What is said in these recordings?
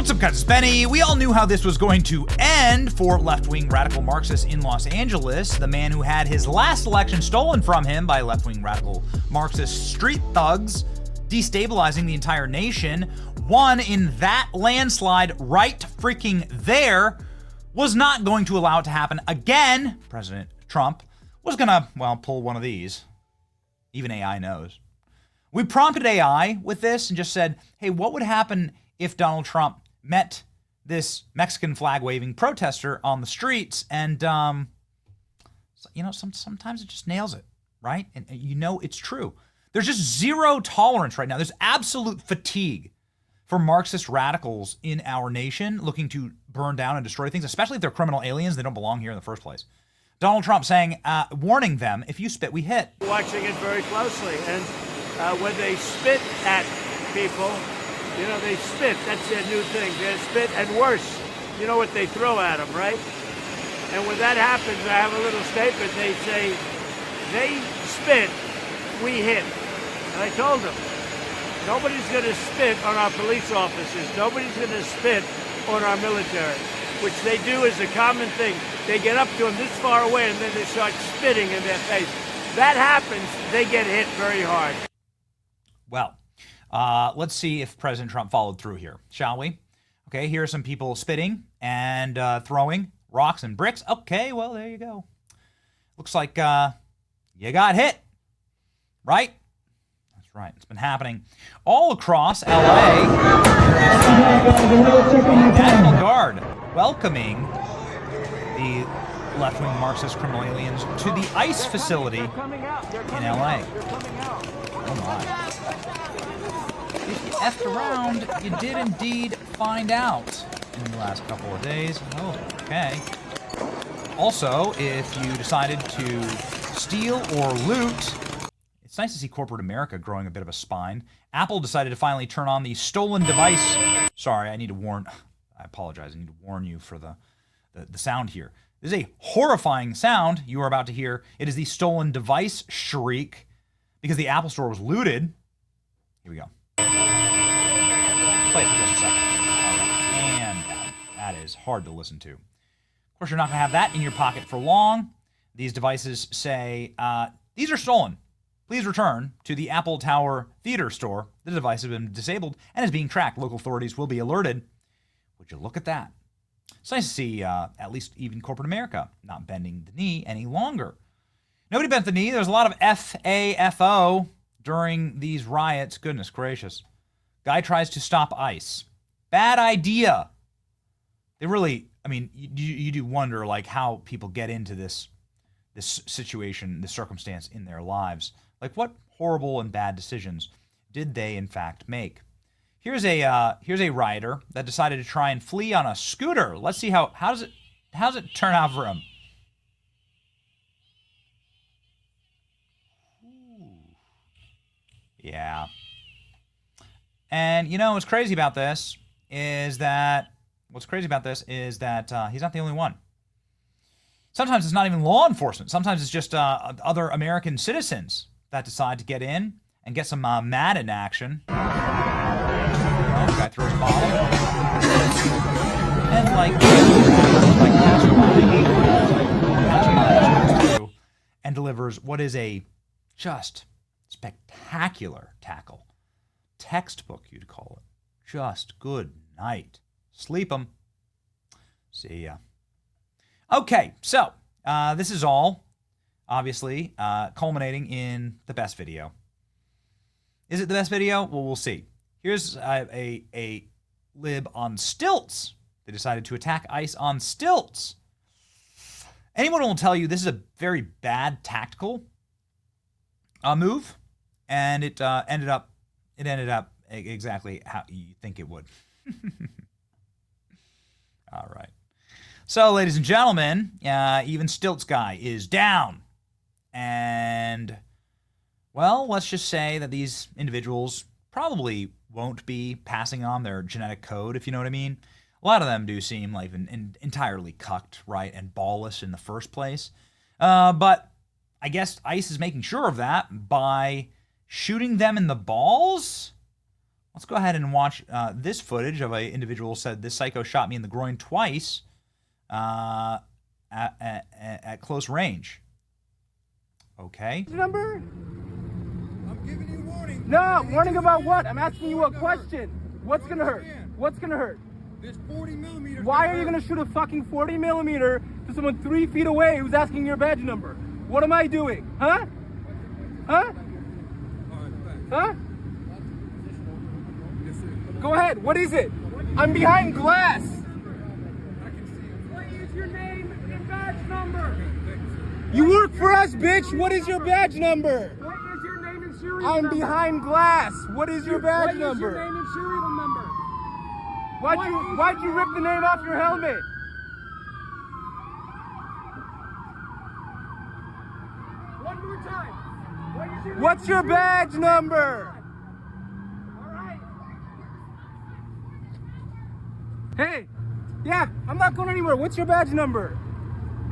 What's up, guys? It's Benny. We all knew how this was going to end for left-wing radical Marxists in Los Angeles. The man who had his last election stolen from him by left-wing radical Marxist street thugs, destabilizing the entire nation, won in that landslide right freaking there, was not going to allow it to happen again. President Trump was gonna, well, pull one of these. Even AI knows. We prompted AI with this and just said, hey, what would happen if Donald Trump met this Mexican flag-waving protester on the streets? And, you know, sometimes it just nails it, right? And you know it's true. There's just zero tolerance right now. There's absolute fatigue for Marxist radicals in our nation looking to burn down and destroy things, especially if they're criminal aliens. They don't belong here in the first place. Donald Trump saying, warning them, if you spit, we hit. Watching it very closely. And when they spit at people, you know, they spit. That's their new thing. They spit, and worse, you know what they throw at them, right? And when that happens, I have a little statement. They say, they spit, we hit. And I told them, nobody's going to spit on our police officers. Nobody's going to spit on our military, which they do as a common thing. They get up to them this far away, and then they start spitting in their face. That happens, they get hit very hard. Well, let's see if President Trump followed through here, shall we? Okay, here are some people spitting and throwing rocks and bricks. Okay, well, there you go. Looks like you got hit, right? That's right. It's been happening all across L.A. National Guard welcoming the left-wing Marxist criminal aliens to the ICE facility in L.A. Oh, my. If you effed around, you did indeed find out in the last couple of days. Oh, okay. Also, if you decided to steal or loot, it's nice to see corporate America growing a bit of a spine. Apple decided to finally turn on the stolen device. Sorry, I apologize. I need to warn you for the sound here. This is a horrifying sound you are about to hear. It is the stolen device shriek because the Apple Store was looted. Here we go. Play it for just a second. All right. And that is hard to listen to. Of course, you're not going to have that in your pocket for long. These devices say, these are stolen. Please return to the Apple Tower Theater store. The device has been disabled and is being tracked. Local authorities will be alerted. Would you look at that? It's nice to see at least even corporate America not bending the knee any longer. Nobody bent the knee. There's a lot of FAFO during these riots. Goodness gracious. Guy tries to stop ICE. Bad idea. They really, I mean, you do wonder like how people get into this situation, this circumstance in their lives. Like what horrible and bad decisions did they in fact make? Here's a rioter that decided to try and flee on a scooter. Let's see how does it turn out for him? Ooh. Yeah. And you know what's crazy about this is that he's not the only one. Sometimes it's not even law enforcement. Sometimes it's just other American citizens that decide to get in and get some Madden action. Guy throws a bottle. And and delivers what is a just spectacular tackle. Textbook, you'd call it. Just good night. Sleep 'em. See ya. Okay, so this is all, obviously, culminating in the best video. Is it the best video? Well, we'll see. Here's a lib on stilts. They decided to attack ICE on stilts. Anyone will tell you this is a very bad tactical move, and it ended up exactly how you think it would. All right. So, ladies and gentlemen, even Stilts guy is down. And, well, let's just say that these individuals probably won't be passing on their genetic code, if you know what I mean. A lot of them do seem like entirely cucked, right, and ballless in the first place. But I guess ICE is making sure of that by shooting them in the balls. Let's go ahead and watch this footage of an individual said this psycho shot me in the groin twice at close range. Okay. Number? I'm giving you warning. No, warning about what? I'm asking you a question. What's gonna hurt? What's gonna hurt? This 40 millimeter. Why are you gonna shoot a fucking 40 millimeter to someone 3 feet away who's asking your badge number? What am I doing? Huh? Huh? Huh? Go ahead. What is it? I'm behind glass. What is your name and badge number? You work for us, bitch. What is your badge number? What is your name and serial I'm number? behind glass. What is your badge What is number? your name and serial number? Why'd you rip the name off your helmet? One more time. What is your What's your badge number? All right. Hey, yeah, I'm not going anywhere. What's your badge number?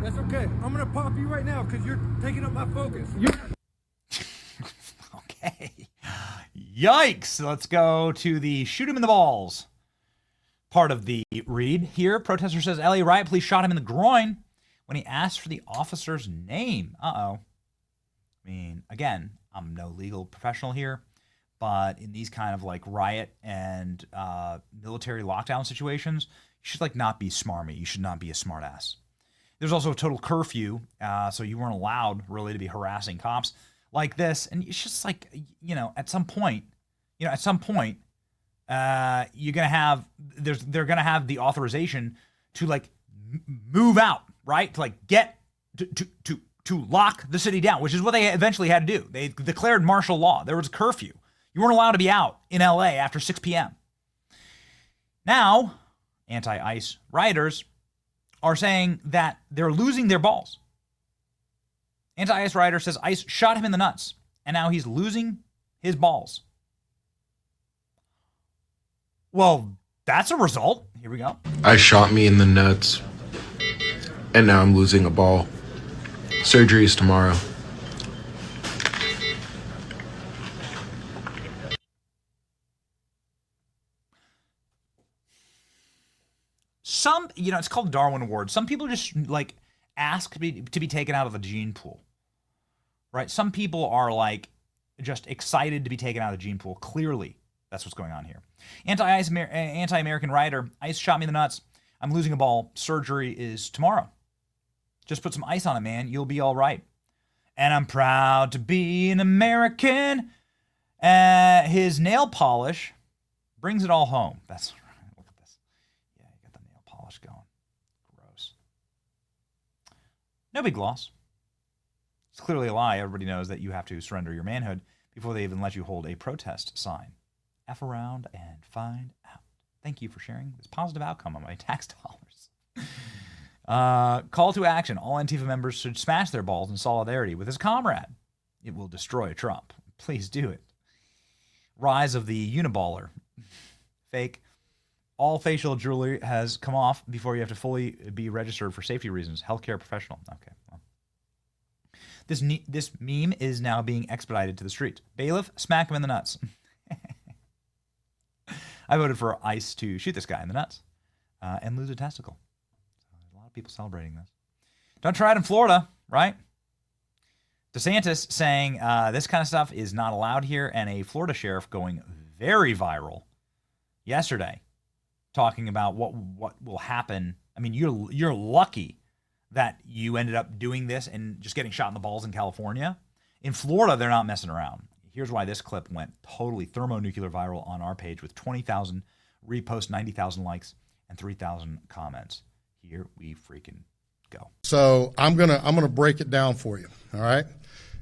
That's okay. I'm gonna pop you right now because you're taking up my focus. Okay. Yikes. Let's go to the shoot him in the balls part of the read here. Protester says LA riot police shot him in the groin when he asked for the officer's name. Uh-oh. I mean, again, I'm no legal professional here, but in these kind of like riot and military lockdown situations, you should like not be smarmy. You should not be a smart ass. There's also a total curfew, so you weren't allowed really to be harassing cops like this. And it's just like, at some point, you're gonna have they're gonna have the authorization to like move out, right? To like get to lock the city down, which is what they eventually had to do. They declared martial law. There was a curfew. You weren't allowed to be out in LA after 6 p.m. Now, anti-ICE rioters are saying that they're losing their balls. Anti-ICE rioter says ICE shot him in the nuts, and now he's losing his balls. Well, that's a result. Here we go. ICE shot me in the nuts, and now I'm losing a ball. Surgery is tomorrow. It's called Darwin Award. Some people just like ask to be taken out of the gene pool, right? Some people are like just excited to be taken out of the gene pool. Clearly, that's what's going on here. Anti-American rioter, ICE shot me in the nuts. I'm losing a ball. Surgery is tomorrow. Just put some ice on it, man. You'll be all right. And I'm proud to be an American. His nail polish brings it all home. That's right. Look at this. Yeah, you got the nail polish going. Gross. No big loss. It's clearly a lie. Everybody knows that you have to surrender your manhood before they even let you hold a protest sign. F around and find out. Thank you for sharing this positive outcome on my tax dollars. Call to action. All Antifa members should smash their balls in solidarity with his comrade. It will destroy Trump. Please do it. Rise of the uniballer. Fake. All facial jewelry has come off before you have to fully be registered for safety reasons. Healthcare professional. Okay. Well. This meme is now being expedited to the streets. Bailiff, smack him in the nuts. I voted for ICE to shoot this guy in the nuts and lose a testicle. So there's a lot of people celebrating this. Don't try it in Florida, right? DeSantis saying this kind of stuff is not allowed here, and a Florida sheriff going very viral yesterday, talking about what will happen. I mean, you're lucky that you ended up doing this and just getting shot in the balls in California. In Florida, they're not messing around. Here's why this clip went totally thermonuclear viral on our page with 20,000 reposts, 90,000 likes, and 3,000 comments. Here we freaking go. So I'm gonna break it down for you, all right?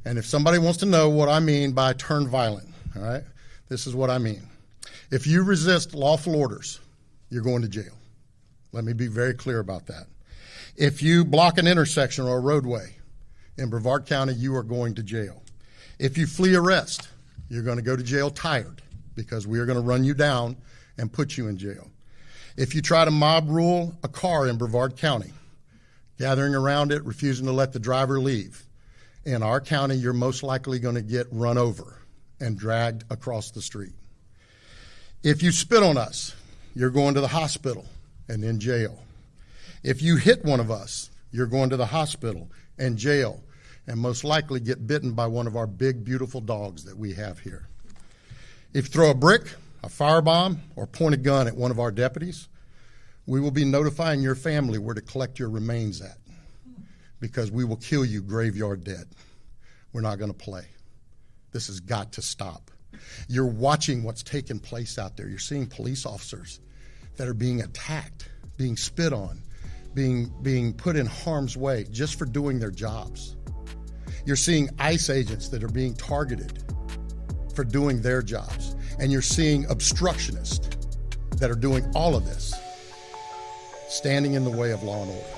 And if somebody wants to know what I mean by turn violent, all right, this is what I mean. If you resist lawful orders, you're going to jail. Let me be very clear about that. If you block an intersection or a roadway in Brevard County, you are going to jail. If you flee arrest, you're going to go to jail tired because we are going to run you down and put you in jail. If you try to mob rule a car in Brevard County, gathering around it, refusing to let the driver leave, in our county, you're most likely going to get run over and dragged across the street. If you spit on us, you're going to the hospital and then jail. If you hit one of us, you're going to the hospital and jail, and most likely get bitten by one of our big, beautiful dogs that we have here. If you throw a brick, a firebomb, or point a gun at one of our deputies, we will be notifying your family where to collect your remains at, because we will kill you graveyard dead. We're not going to play. This has got to stop. You're watching what's taking place out there. You're seeing police officers that are being attacked, being spit on, being put in harm's way just for doing their jobs. You're seeing ICE agents that are being targeted for doing their jobs. And you're seeing obstructionists that are doing all of this, standing in the way of law and order.